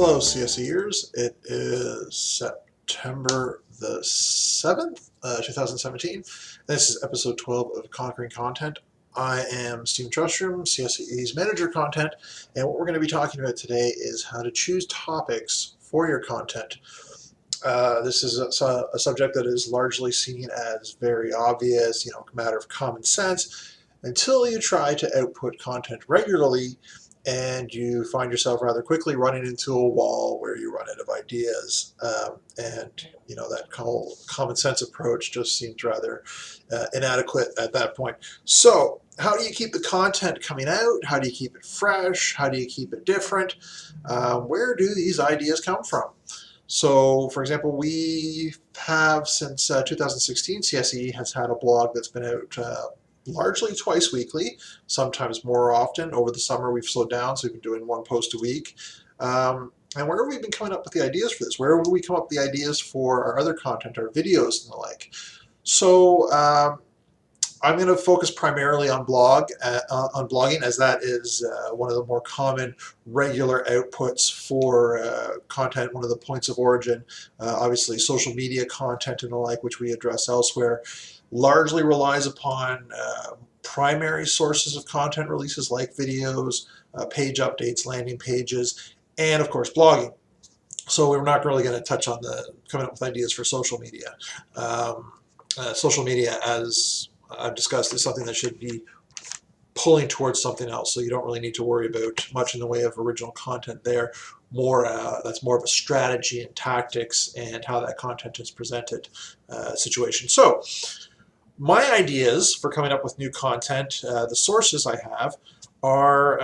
Hello, CSAEers. It is September the 7th, 2017. This is episode 12 of Conquering Content. I am Stephen Trustrum, CSAE's Manager Content, and what we're going to be talking about today is how to choose topics for your content. This is a subject that is largely seen as very obvious, a matter of common sense, until you try to output content regularly and you find yourself rather quickly running into a wall where you run out of ideas. That whole common sense approach just seems rather inadequate at that point. So how do you keep the content coming out? How do you keep it fresh? How do you keep it different? Where do these ideas come from? So, for example, we have since 2016, CSAE has had a blog that's been out largely twice weekly, sometimes more often. Over the summer, we've slowed down, so we've been doing one post a week. And where have we been coming up with the ideas for this? Where would we come up with the ideas for our other content, our videos and the like? So I'm going to focus primarily on blogging, as that is one of the more common regular outputs for content, one of the points of origin. Obviously, social media content and the like, which we address elsewhere, largely relies upon primary sources of content releases like videos, page updates, landing pages, and of course blogging. So we're not really going to touch on the coming up with ideas for social media. Social media, as I've discussed, is something that should be pulling towards something else, so you don't really need to worry about much in the way of original content there. That's more of a strategy and tactics and how that content is presented situation. So my ideas for coming up with new content, the sources I have are,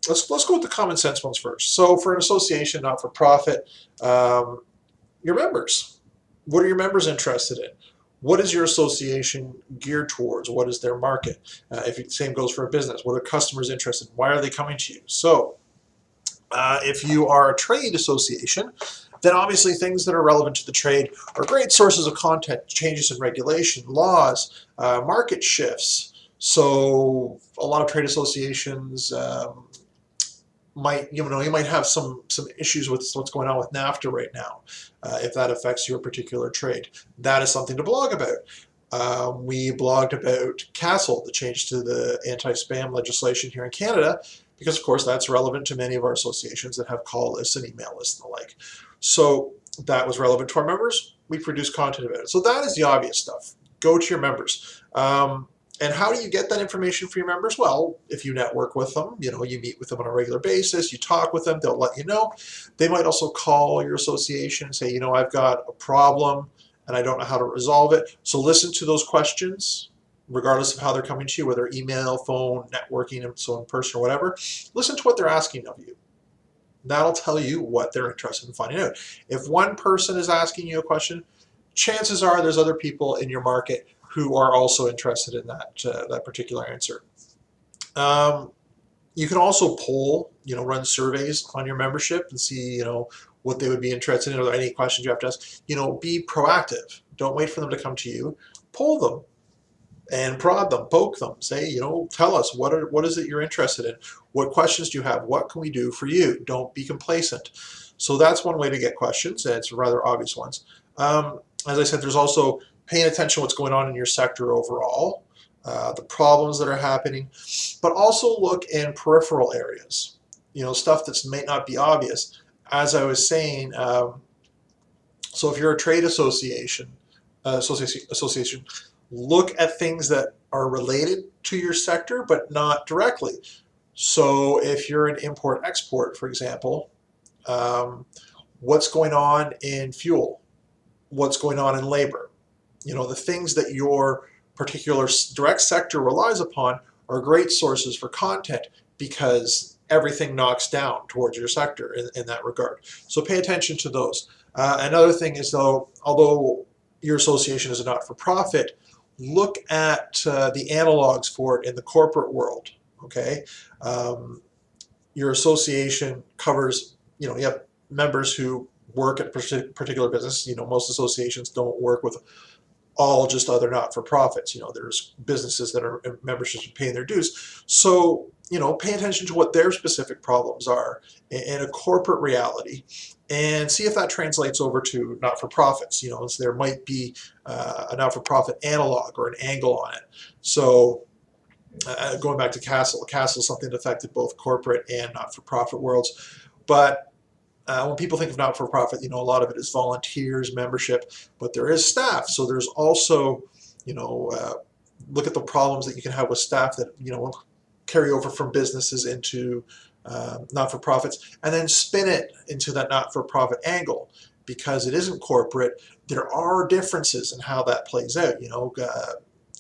let's go with the common sense ones first. So for an association, not for profit, your members. What are your members interested in? What is your association geared towards? What is their market? Same goes for a business. What are customers interested in? Why are they coming to you? So if you are a trade association, then obviously things that are relevant to the trade are great sources of content, changes in regulation, laws, market shifts. So a lot of trade associations you might have some issues with what's going on with NAFTA right now, if that affects your particular trade. That is something to blog about. We blogged about CASL, the change to the anti-spam legislation here in Canada, because of course that's relevant to many of our associations that have call lists and email lists and the like. So that was relevant to our members. We produced content about it. So that is the obvious stuff. Go to your members. And how do you get that information for your members? Well, if you network with them, you meet with them on a regular basis, you talk with them, they'll let you know. They might also call your association and say, I've got a problem and I don't know how to resolve it. So listen to those questions, regardless of how they're coming to you, whether email, phone, networking, and so in person or whatever. Listen to what they're asking of you. That'll tell you what they're interested in finding out. If one person is asking you a question, chances are there's other people in your market who are also interested in that particular answer. You can also poll, run surveys on your membership and see, what they would be interested in. Are there any questions you have to ask? Be proactive. Don't wait for them to come to you. Poll them and prod them, poke them. Say, tell us what is it you're interested in? What questions do you have? What can we do for you? Don't be complacent. So that's one way to get questions, and it's rather obvious ones. As I said, there's also paying attention to what's going on in your sector overall, the problems that are happening, but also look in peripheral areas, stuff that may not be obvious. As I was saying, so if you're a trade association, look at things that are related to your sector, but not directly. So if you're an import-export, for example, what's going on in fuel? What's going on in labor? The things that your particular direct sector relies upon are great sources for content because everything knocks down towards your sector in that regard. So pay attention to those. Another thing is, though, although your association is a not-for-profit, look at the analogs for it in the corporate world. Okay, your association covers, you have members who work at particular business. Most associations don't work with all just other not-for-profits. There's businesses that are memberships paying their dues. So pay attention to what their specific problems are in a corporate reality, and see if that translates over to not-for-profits. So there might be a not-for-profit analog or an angle on it. So going back to Castle is something that affected both corporate and not-for-profit worlds. But when people think of not-for-profit, a lot of it is volunteers, membership, but there is staff. So there's also, look at the problems that you can have with staff that, carry over from businesses into not-for-profits, and then spin it into that not-for-profit angle. Because it isn't corporate, there are differences in how that plays out.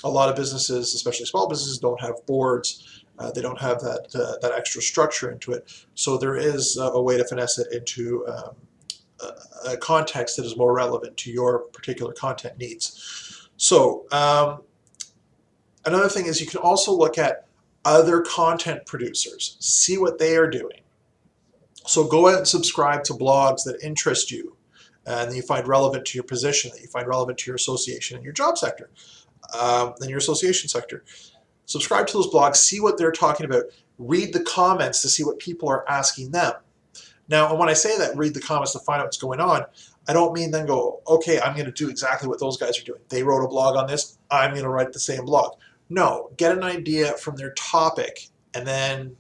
A lot of businesses, especially small businesses, don't have boards. They don't have that extra structure into it. So there is a way to finesse it into a context that is more relevant to your particular content needs. So another thing is you can also look at other content producers, see what they are doing. So go out and subscribe to blogs that interest you and that you find relevant to your position, that you find relevant to your association and your job sector, and your association sector. Subscribe to those blogs, see what they're talking about, read the comments to see what people are asking them. Now, when I say that, read the comments to find out what's going on, I don't mean then go, okay, I'm going to do exactly what those guys are doing. They wrote a blog on this, I'm going to write the same blog. No, get an idea from their topic, and then,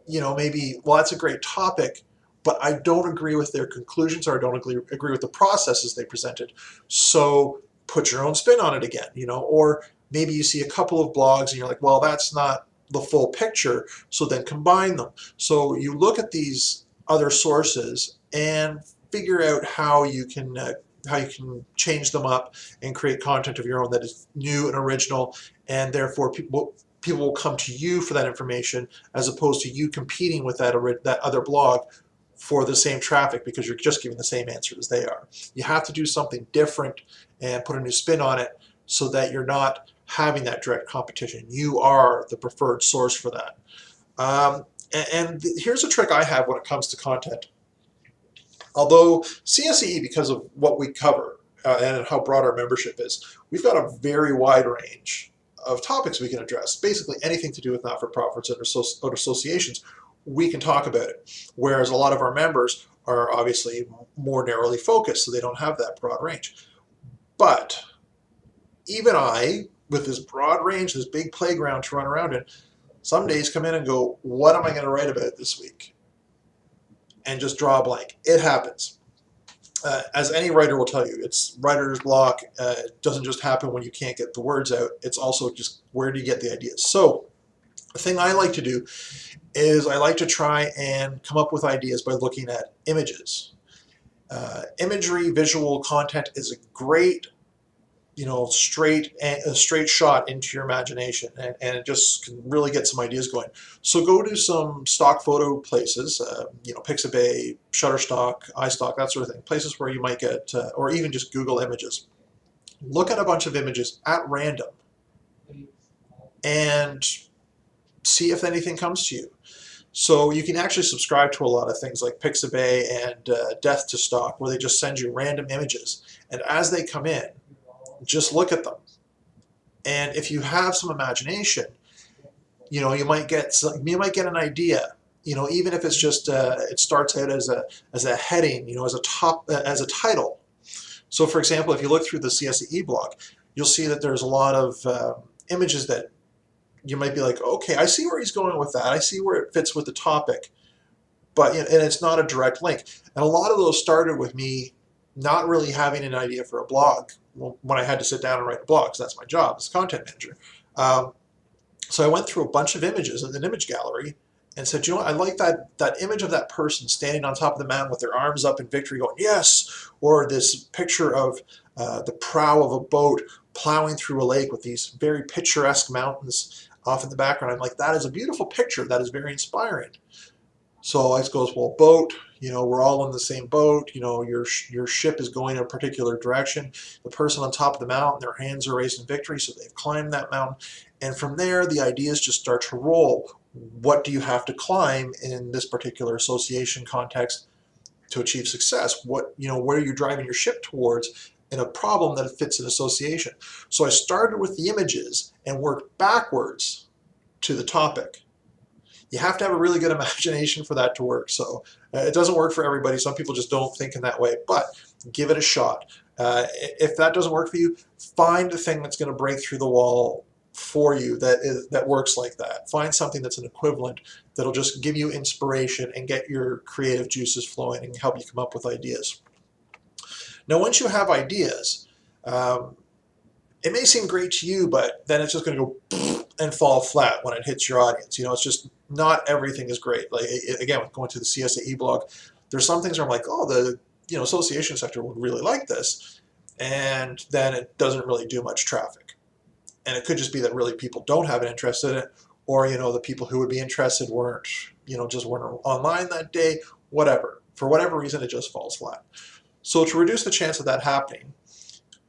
maybe, well, that's a great topic, but I don't agree with their conclusions, or I don't agree with the processes they presented. So put your own spin on it again, or maybe you see a couple of blogs and you're like, well, that's not the full picture, so then combine them. So you look at these other sources and figure out how you can change them up and create content of your own that is new and original, and therefore people will come to you for that information as opposed to you competing with that other blog for the same traffic, because you're just giving the same answer as they are. You have to do something different and put a new spin on it so that you're not having that direct competition. You are the preferred source for that. And here's a trick I have when it comes to content. Although CSAE, because of what we cover and how broad our membership is, we've got a very wide range of topics we can address. Basically anything to do with not-for-profits or associations, we can talk about it. Whereas a lot of our members are obviously more narrowly focused, so they don't have that broad range. But even I, with this broad range, this big playground to run around in, some days come in and go, what am I going to write about this week? And just draw a blank. It happens. As any writer will tell you, it's writer's block. It doesn't just happen when you can't get the words out. It's also just where do you get the ideas. So the thing I like to do is I like to try and come up with ideas by looking at images. Imagery, visual content is a great, straight shot into your imagination, and it just can really get some ideas going. So go to some stock photo places, Pixabay, Shutterstock, iStock, that sort of thing, places where you might get, or even just Google images. Look at a bunch of images at random and see if anything comes to you. So you can actually subscribe to a lot of things like Pixabay and Death to Stock, where they just send you random images, and as they come in, just look at them. And if you have some imagination, you might get an idea. Even if it's just it starts out as a heading, as a title. So, for example, if you look through the CSAE blog, you'll see that there's a lot of images that you might be like, okay, I see where he's going with that. I see where it fits with the topic, but and it's not a direct link. And a lot of those started with me not really having an idea for a blog when I had to sit down and write a blog, because that's my job as a content manager. So I went through a bunch of images in an image gallery and said, I like that image of that person standing on top of the mountain with their arms up in victory going, yes, or this picture of the prow of a boat plowing through a lake with these very picturesque mountains off in the background. I'm like, that is a beautiful picture. That is very inspiring. So I goes, well, boat, we're all in the same boat. Your ship is going in a particular direction. The person on top of the mountain, their hands are raised in victory, so they've climbed that mountain. And from there, the ideas just start to roll. What do you have to climb in this particular association context to achieve success? Where are you driving your ship towards in a problem that fits an association? So I started with the images and worked backwards to the topic. You have to have a really good imagination for that to work. So it doesn't work for everybody. Some people just don't think in that way, but give it a shot. If that doesn't work for you, find a thing that's going to break through the wall for you that works like that. Find something that's an equivalent that'll just give you inspiration and get your creative juices flowing and help you come up with ideas. Now, once you have ideas, it may seem great to you, but then it's just going to go and fall flat when it hits your audience. It's just not everything is great. Like, again, with going to the CSAE blog, there's some things where I'm like, oh, the association sector would really like this, and then it doesn't really do much traffic. And it could just be that really people don't have an interest in it, or the people who would be interested weren't just weren't online that day. Whatever, for whatever reason, it just falls flat. So to reduce the chance of that happening,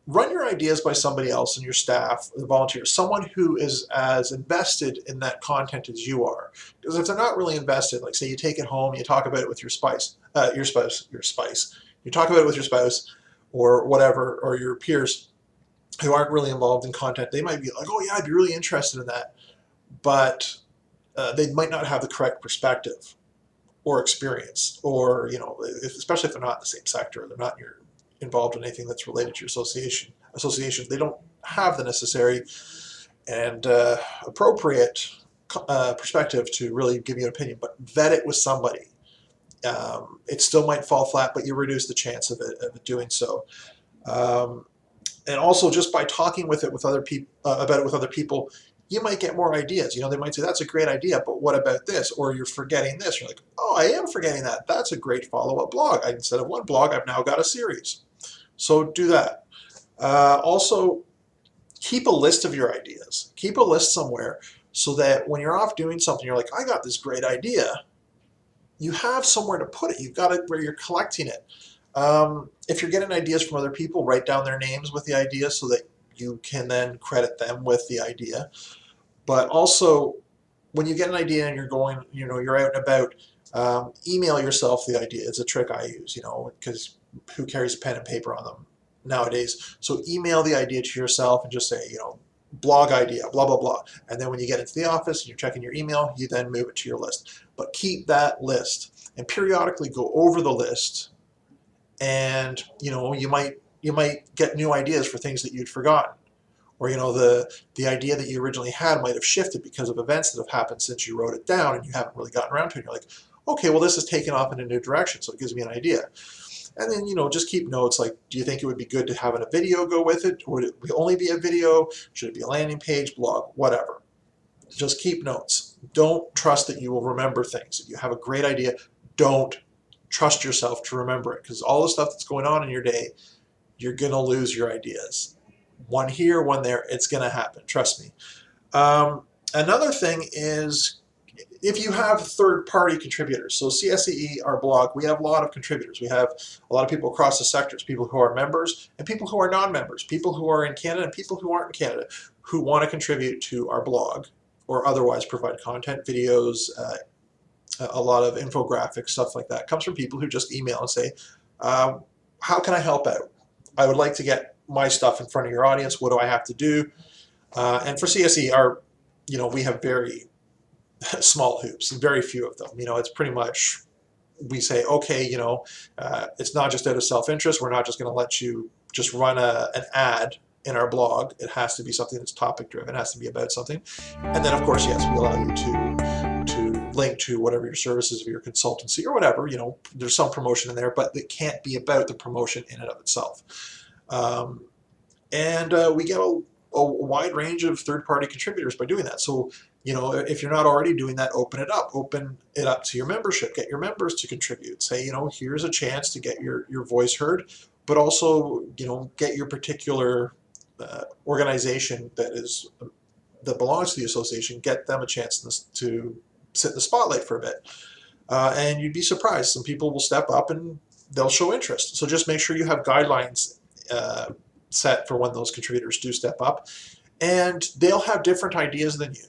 run your ideas by somebody else in your staff, the volunteers, someone who is as invested in that content as you are. Because if they're not really invested, like say you take it home, you talk about it with your spouse, you talk about it with your spouse or whatever, or your peers who aren't really involved in content, they might be like, oh yeah, I'd be really interested in that. But they might not have the correct perspective or experience, or especially if they're not in the same sector, they're not involved in anything that's related to your association, they don't have the necessary and appropriate perspective to really give you an opinion. But vet it with somebody. It still might fall flat, but you reduce the chance of it doing so. And also, just by talking with other people about it with other people, you might get more ideas. They might say, that's a great idea, but what about this? Or you're forgetting this. You're like, oh, I am forgetting that. That's a great follow-up blog. Instead of one blog, I've now got a series. So do that. Also, keep a list of your ideas. Keep a list somewhere so that when you're off doing something, you're like, I got this great idea. You have somewhere to put it. You've got it where you're collecting it. If you're getting ideas from other people, write down their names with the idea so that you can then credit them with the idea. But also, when you get an idea and you're going, you're out and about, email yourself the idea. It's a trick I use, because who carries a pen and paper on them nowadays? So email the idea to yourself and just say, blog idea, blah, blah, blah. And then when you get into the office and you're checking your email, you then move it to your list. But keep that list and periodically go over the list. And, you might get new ideas for things that you'd forgotten. Or, the idea that you originally had might have shifted because of events that have happened since you wrote it down and you haven't really gotten around to it. And you're like, okay, well, this has taken off in a new direction, so it gives me an idea. And then, just keep notes like, do you think it would be good to have a video go with it? Or would it only be a video? Should it be a landing page, blog, whatever? Just keep notes. Don't trust that you will remember things. If you have a great idea, don't trust yourself to remember it, because all the stuff that's going on in your day, you're going to lose your ideas. One here, one there, it's going to happen. Trust me. Another thing is, if you have third-party contributors, so CSAE, our blog, we have a lot of contributors. We have a lot of people across the sectors, people who are members and people who are non-members, people who are in Canada and people who aren't in Canada, who want to contribute to our blog or otherwise provide content, videos, a lot of infographics, stuff like that. It comes from people who just email and say, how can I help out? I would like to get my stuff in front of your audience. What do I have to do? And for CSE, we have very small hoops, very few of them. It's pretty much, we say, okay, it's not just out of self-interest. We're not just going to let you just run an ad in our blog. It has to be something that's topic driven. It has to be about something. And then, of course, yes, we allow you to link to whatever your services of your consultancy or whatever. There's some promotion in there, but it can't be about the promotion in and of itself. We get a wide range of third-party contributors by doing that. So, if you're not already doing that, open it up. Open it up to your membership. Get your members to contribute. Say, here's a chance to get your voice heard, but also, get your particular organization that belongs to the association, get them a chance to sit in the spotlight for a bit. And you'd be surprised. Some people will step up and they'll show interest. So just make sure you have guidelines set for when those contributors do step up, and they'll have different ideas than you.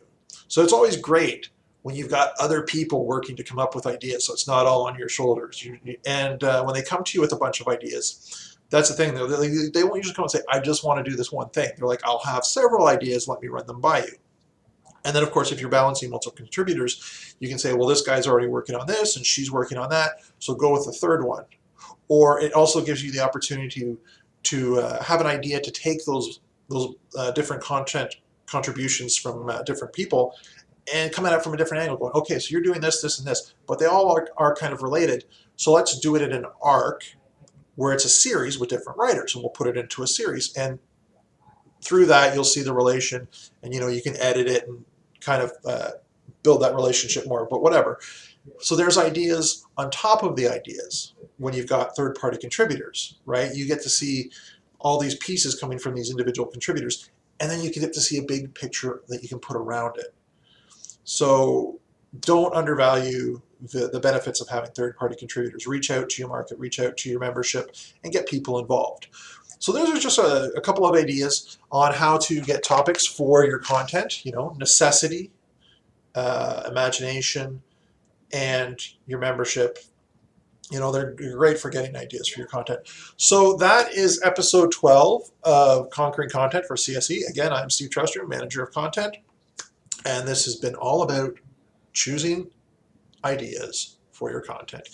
So it's always great when you've got other people working to come up with ideas, so it's not all on your shoulders. And when they come to you with a bunch of ideas, that's the thing. They won't just come and say, I just want to do this one thing. They're like, I'll have several ideas, let me run them by you. And then, of course, if you're balancing multiple contributors, you can say, well, this guy's already working on this and she's working on that, so go with the third one. Or it also gives you the opportunity to have an idea to take those different content contributions from different people and come at it from a different angle, going, okay, so you're doing this, this, and this, but they all are kind of related, so let's do it in an arc where it's a series with different writers, and we'll put it into a series. And through that, you'll see the relation, and you can edit it and kind of build that relationship more, but whatever. So there's ideas on top of the ideas when you've got third-party contributors, right? You get to see all these pieces coming from these individual contributors, and then you get to see a big picture that you can put around it. So don't undervalue the benefits of having third-party contributors. Reach out to your market, reach out to your membership, and get people involved. So those are just a couple of ideas on how to get topics for your content, necessity, imagination, and your membership. They're great for getting ideas for your content. So that is episode 12 of Conquering Content for CSE. Again, I'm Steve Trustrum, Manager of Content, and this has been all about choosing ideas for your content.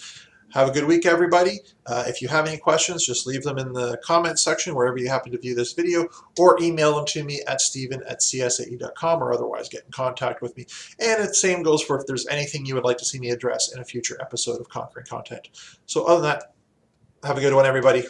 Have a good week, everybody. If you have any questions, just leave them in the comments section wherever you happen to view this video, or email them to me at steven@csae.com, or otherwise get in contact with me. And the same goes for if there's anything you would like to see me address in a future episode of Conquering Content. So other than that, have a good one, everybody.